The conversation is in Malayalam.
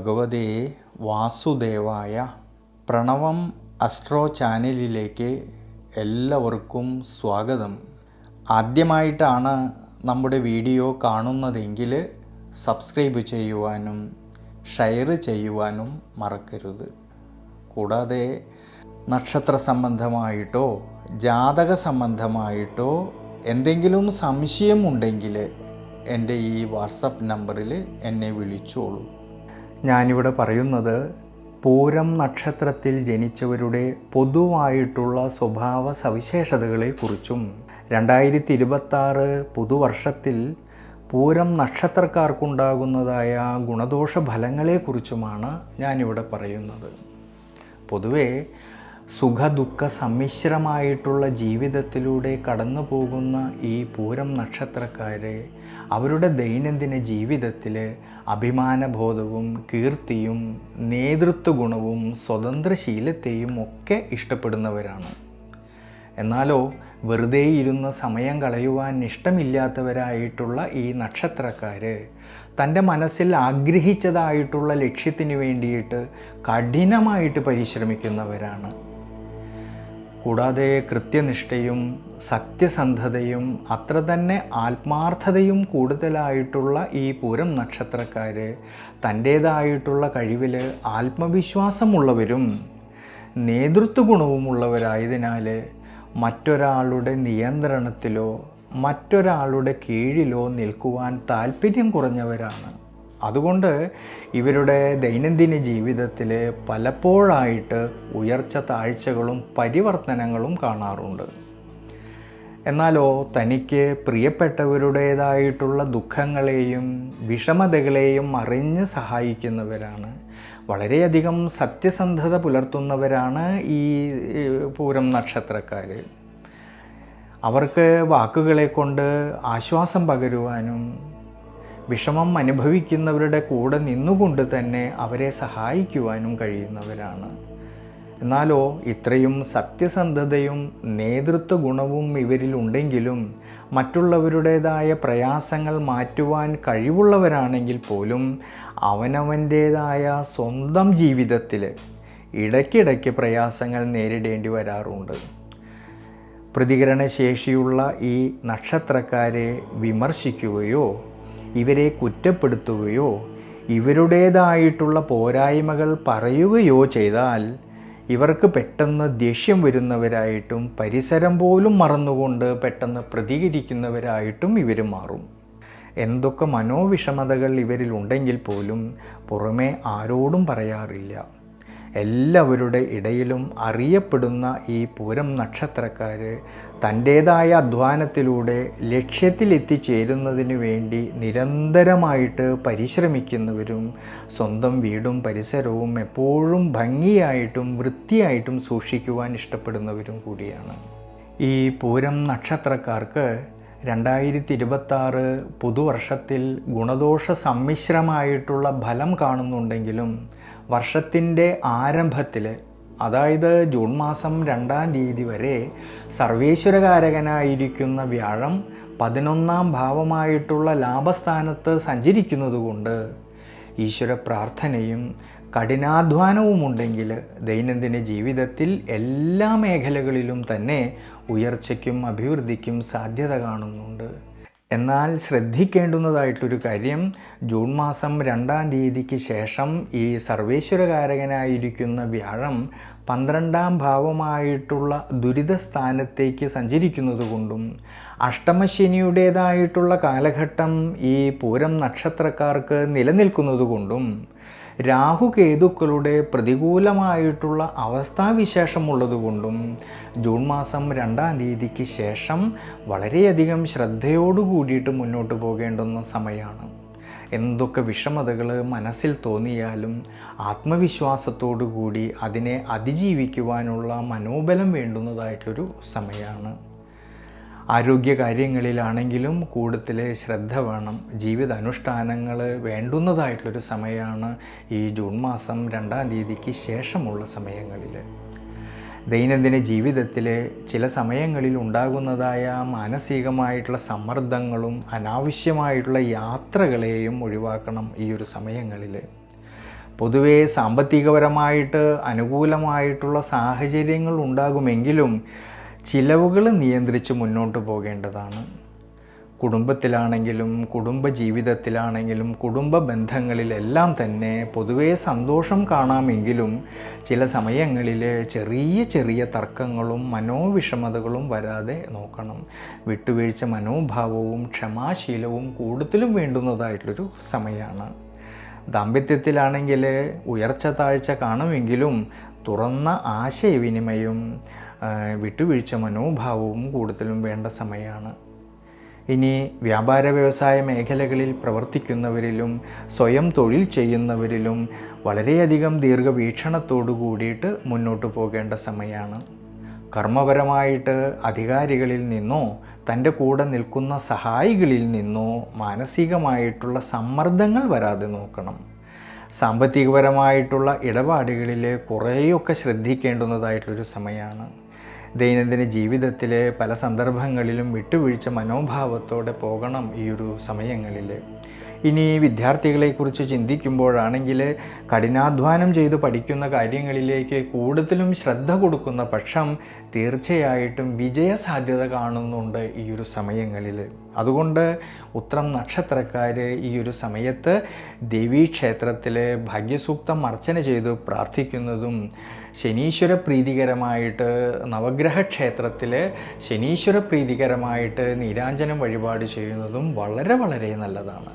ഭഗവതേ വാസുദേവായ. പ്രണവം അസ്ട്രോ ചാനലിലേക്ക് എല്ലാവർക്കും സ്വാഗതം. ആദ്യമായിട്ടാണ് നമ്മുടെ വീഡിയോ കാണുന്നതെങ്കിൽ സബ്സ്ക്രൈബ് ചെയ്യുവാനും ഷെയർ ചെയ്യുവാനും മറക്കരുത്. കൂടാതെ നക്ഷത്ര സംബന്ധമായിട്ടോ ജാതക സംബന്ധമായിട്ടോ എന്തെങ്കിലും സംശയമുണ്ടെങ്കിൽ എൻ്റെ ഈ വാട്സപ്പ് നമ്പറിൽ എന്നെ വിളിച്ചോളൂ. ഞാനിവിടെ പറയുന്നത് പൂരം നക്ഷത്രത്തിൽ ജനിച്ചവരുടെ പൊതുവായിട്ടുള്ള സ്വഭാവ സവിശേഷതകളെക്കുറിച്ചും 2026 പുതുവർഷത്തിൽ പൂരം നക്ഷത്രക്കാർക്കുണ്ടാകുന്നതായ ഗുണദോഷ ഫലങ്ങളെക്കുറിച്ചുമാണ് ഞാനിവിടെ പറയുന്നത്. പൊതുവെ സുഖദുഃഖ സമ്മിശ്രമായിട്ടുള്ള ജീവിതത്തിലൂടെ കടന്നു പോകുന്ന ഈ പൂരം നക്ഷത്രക്കാരെ അവരുടെ ദൈനംദിന ജീവിതത്തിൽ അഭിമാനബോധവും കീർത്തിയും നേതൃത്വ ഗുണവും സ്വതന്ത്രശീലത്തെയും ഒക്കെ ഇഷ്ടപ്പെടുന്നവരാണ്. എന്നാലോ വെറുതെ ഇരുന്ന് സമയം കളയുവാൻ ഇഷ്ടമില്ലാത്തവരായിട്ടുള്ള ഈ നക്ഷത്രക്കാർ തൻ്റെ മനസ്സിൽ ആഗ്രഹിച്ചതായിട്ടുള്ള ലക്ഷ്യത്തിന് വേണ്ടിയിട്ട് കഠിനമായിട്ട് പരിശ്രമിക്കുന്നവരാണ്. കൂടാതെ കൃത്യനിഷ്ഠയും സത്യസന്ധതയും അത്ര തന്നെ ആത്മാർത്ഥതയും കൂടുതലായിട്ടുള്ള ഈ പൂരം നക്ഷത്രക്കാർ തൻ്റേതായിട്ടുള്ള കഴിവിൽ ആത്മവിശ്വാസമുള്ളവരും നേതൃത്വ ഗുണവുമുള്ളവരായതിനാൽ മറ്റൊരാളുടെ നിയന്ത്രണത്തിലോ മറ്റൊരാളുടെ കീഴിലോ നിൽക്കുവാൻ താല്പര്യം കുറഞ്ഞവരാണ്. അതുകൊണ്ട് ഇവരുടെ ദൈനംദിന ജീവിതത്തിൽ പലപ്പോഴായിട്ട് ഉയർച്ച താഴ്ചകളും പരിവർത്തനങ്ങളും കാണാറുണ്ട്. എന്നാലോ തനിക്ക് പ്രിയപ്പെട്ടവരുടേതായിട്ടുള്ള ദുഃഖങ്ങളെയും വിഷമതകളെയും അറിഞ്ഞ് സഹായിക്കുന്നവരാണ്. വളരെയധികം സത്യസന്ധത പുലർത്തുന്നവരാണ് ഈ പൂരം നക്ഷത്രക്കാർ. അവർക്ക് വാക്കുകളെ കൊണ്ട് ആശ്വാസം പകരുവാനും വിഷമം അനുഭവിക്കുന്നവരുടെ കൂടെ നിന്നുകൊണ്ട് തന്നെ അവരെ സഹായിക്കുവാനും കഴിയുന്നവരാണ്. എന്നാലോ ഇത്രയും സത്യസന്ധതയും നേതൃത്വ ഗുണവും ഇവരിലുണ്ടെങ്കിലും മറ്റുള്ളവരുടേതായ പ്രയാസങ്ങൾ മാറ്റുവാൻ കഴിവുള്ളവരാണെങ്കിൽ പോലും അവനവൻ്റേതായ സ്വന്തം ജീവിതത്തിൽ ഇടയ്ക്കിടയ്ക്ക് പ്രയാസങ്ങൾ നേരിടേണ്ടി വരാറുണ്ട്. പ്രതികരണശേഷിയുള്ള ഈ നക്ഷത്രക്കാരെ വിമർശിക്കുകയോ ഇവരെ കുറ്റപ്പെടുത്തുകയോ ഇവരുടേതായിട്ടുള്ള പോരായ്മകൾ പറയുകയോ ചെയ്താൽ ഇവർക്ക് പെട്ടെന്ന് ദേഷ്യം വരുന്നവരായിട്ടും പരിസരം പോലും മറന്നുകൊണ്ട് പെട്ടെന്ന് പ്രതികരിക്കുന്നവരായിട്ടും ഇവർ മാറും. എന്തൊക്കെ മനോവിഷമതകൾ ഇവരിലുണ്ടെങ്കിൽ പോലും പുറമേ ആരോടും പറയാറില്ല. എല്ലാവരുടെ ഇടയിലും അറിയപ്പെടുന്ന ഈ പൂരം നക്ഷത്രക്കാർ തൻ്റേതായ അധ്വാനത്തിലൂടെ ലക്ഷ്യത്തിലെത്തിച്ചേരുന്നതിന് വേണ്ടി നിരന്തരമായിട്ട് പരിശ്രമിക്കുന്നവരും സ്വന്തം വീടും പരിസരവും എപ്പോഴും ഭംഗിയായിട്ടും വൃത്തിയായിട്ടും സൂക്ഷിക്കുവാൻ ഇഷ്ടപ്പെടുന്നവരും കൂടിയാണ്. ഈ പൂരം നക്ഷത്രക്കാർക്ക് 2026 പുതുവർഷത്തിൽ ഗുണദോഷ സമ്മിശ്രമായിട്ടുള്ള ഫലം കാണുന്നുണ്ടെങ്കിലും വർഷത്തിൻ്റെ ആരംഭത്തിൽ, അതായത് ജൂൺ മാസം 2-ാം തീയതി വരെ സർവേശ്വരകാരകനായിരിക്കുന്ന വ്യാഴം 11-ാം ഭാവമായിട്ടുള്ള ലാഭസ്ഥാനത്ത് സഞ്ചരിക്കുന്നതുകൊണ്ട് ഈശ്വര പ്രാർത്ഥനയും കഠിനാധ്വാനവുമുണ്ടെങ്കിൽ ദൈനംദിന ജീവിതത്തിൽ എല്ലാ മേഖലകളിലും തന്നെ ഉയർച്ചയ്ക്കും അഭിവൃദ്ധിക്കും സാധ്യത കാണുന്നുണ്ട്. എന്നാൽ ശ്രദ്ധിക്കേണ്ടുന്നതായിട്ടൊരു കാര്യം, ജൂൺ മാസം 2-ാം തീയതിക്ക് ശേഷം ഈ സർവേശ്വരകാരകനായിരിക്കുന്ന വ്യാഴം 12-ാം ഭാവമായിട്ടുള്ള ദുരിതസ്ഥാനത്തേക്ക് സഞ്ചരിക്കുന്നത് കൊണ്ടും അഷ്ടമശനിയുടേതായിട്ടുള്ള കാലഘട്ടം ഈ പൂരം നക്ഷത്രക്കാർക്ക് നിലനിൽക്കുന്നത് കൊണ്ടും രാഹുകേതുക്കളുടെ പ്രതികൂലമായിട്ടുള്ള അവസ്ഥാവിശേഷമുള്ളതുകൊണ്ടും ജൂൺ മാസം 2-ാം തീയതിക്ക് ശേഷം വളരെയധികം ശ്രദ്ധയോടു കൂടിയിട്ട് മുന്നോട്ട് പോകേണ്ടുന്ന സമയമാണ്. എന്തൊക്കെ വിഷമതകൾ മനസ്സിൽ തോന്നിയാലും ആത്മവിശ്വാസത്തോടു കൂടി അതിനെ അതിജീവിക്കുവാനുള്ള മനോബലം വേണ്ടുന്നതായിട്ടൊരു സമയമാണ്. ആരോഗ്യകാര്യങ്ങളിലാണെങ്കിലും കൂടുതൽ ശ്രദ്ധ വേണം. ജീവിതാനുഷ്ഠാനങ്ങൾ വേണ്ടുന്നതായിട്ടുള്ളൊരു സമയമാണ് ഈ ജൂൺ മാസം 2-ാം തീയതിക്ക് ശേഷമുള്ള സമയങ്ങളിൽ. ദൈനംദിന ജീവിതത്തിൽ ചില സമയങ്ങളിൽ ഉണ്ടാകുന്നതായ മാനസികമായിട്ടുള്ള സമ്മർദ്ദങ്ങളും അനാവശ്യമായിട്ടുള്ള യാത്രകളെയും ഒഴിവാക്കണം ഈ ഒരു സമയങ്ങളിൽ. പൊതുവേ സാമ്പത്തികപരമായിട്ട് അനുകൂലമായിട്ടുള്ള സാഹചര്യങ്ങൾ ഉണ്ടാകുമെങ്കിലും ചിലവുകൾ നിയന്ത്രിച്ച് മുന്നോട്ട് പോകേണ്ടതാണ്. കുടുംബത്തിലാണെങ്കിലും കുടുംബജീവിതത്തിലാണെങ്കിലും കുടുംബ ബന്ധങ്ങളിലെല്ലാം തന്നെ പൊതുവേ സന്തോഷം കാണാമെങ്കിലും ചില സമയങ്ങളിൽ ചെറിയ ചെറിയ തർക്കങ്ങളും മനോവിഷമതകളും വരാതെ നോക്കണം. വിട്ടുവീഴ്ച മനോഭാവവും ക്ഷമാശീലവും കൂടുതലും വേണ്ടുന്നതായിട്ടുള്ളൊരു സമയമാണ്. ദാമ്പത്യത്തിലാണെങ്കിൽ ഉയർച്ച താഴ്ച കാണുമെങ്കിലും തുറന്ന ആശയവിനിമയം വിട്ടുവീഴ്ച മനോഭാവവും കൂടുതലും വേണ്ട സമയമാണ്. ഇനി വ്യാപാര വ്യവസായ മേഖലകളിൽ പ്രവർത്തിക്കുന്നവരിലും സ്വയം തൊഴിൽ ചെയ്യുന്നവരിലും വളരെയധികം ദീർഘവീക്ഷണത്തോടു കൂടിയിട്ട് മുന്നോട്ട് പോകേണ്ട സമയമാണ്. കർമ്മപരമായിട്ട് അധികാരികളിൽ നിന്നോ തൻ്റെ കൂടെ നിൽക്കുന്ന സഹായികളിൽ നിന്നോ മാനസികമായിട്ടുള്ള സമ്മർദ്ദങ്ങൾ വരാതെ നോക്കണം. സാമ്പത്തികപരമായിട്ടുള്ള ഇടപാടുകളിൽ കുറേയൊക്കെ ശ്രദ്ധിക്കേണ്ടുന്നതായിട്ടുള്ളൊരു സമയമാണ്. ദൈനംദിന ജീവിതത്തിൽ പല സന്ദർഭങ്ങളിലും വിട്ടുവീഴ്ച മനോഭാവത്തോടെ പോകണം ഈ ഒരു സമയങ്ങളിൽ. ഇനി വിദ്യാർത്ഥികളെക്കുറിച്ച് ചിന്തിക്കുമ്പോഴാണെങ്കിൽ കഠിനാധ്വാനം ചെയ്ത് പഠിക്കുന്ന കാര്യങ്ങളിലേക്ക് കൂടുതലും ശ്രദ്ധ കൊടുക്കുന്ന പക്ഷം തീർച്ചയായിട്ടും വിജയസാധ്യത കാണുന്നുണ്ട് ഈ ഒരു സമയങ്ങളിൽ. അതുകൊണ്ട് ഉത്രം നക്ഷത്രക്കാർ ഈ ഒരു സമയത്ത് ദേവീക്ഷേത്രത്തിൽ ഭാഗ്യസൂക്തം അർച്ചന ചെയ്ത് പ്രാർത്ഥിക്കുന്നതും ശനീശ്വര പ്രീതികരമായിട്ട് നവഗ്രഹ ക്ഷേത്രത്തിൽ ശനീശ്വര പ്രീതികരമായിട്ട് നീരാഞ്ജനം വഴിപാട് ചെയ്യുന്നതും വളരെ വളരെ നല്ലതാണ്.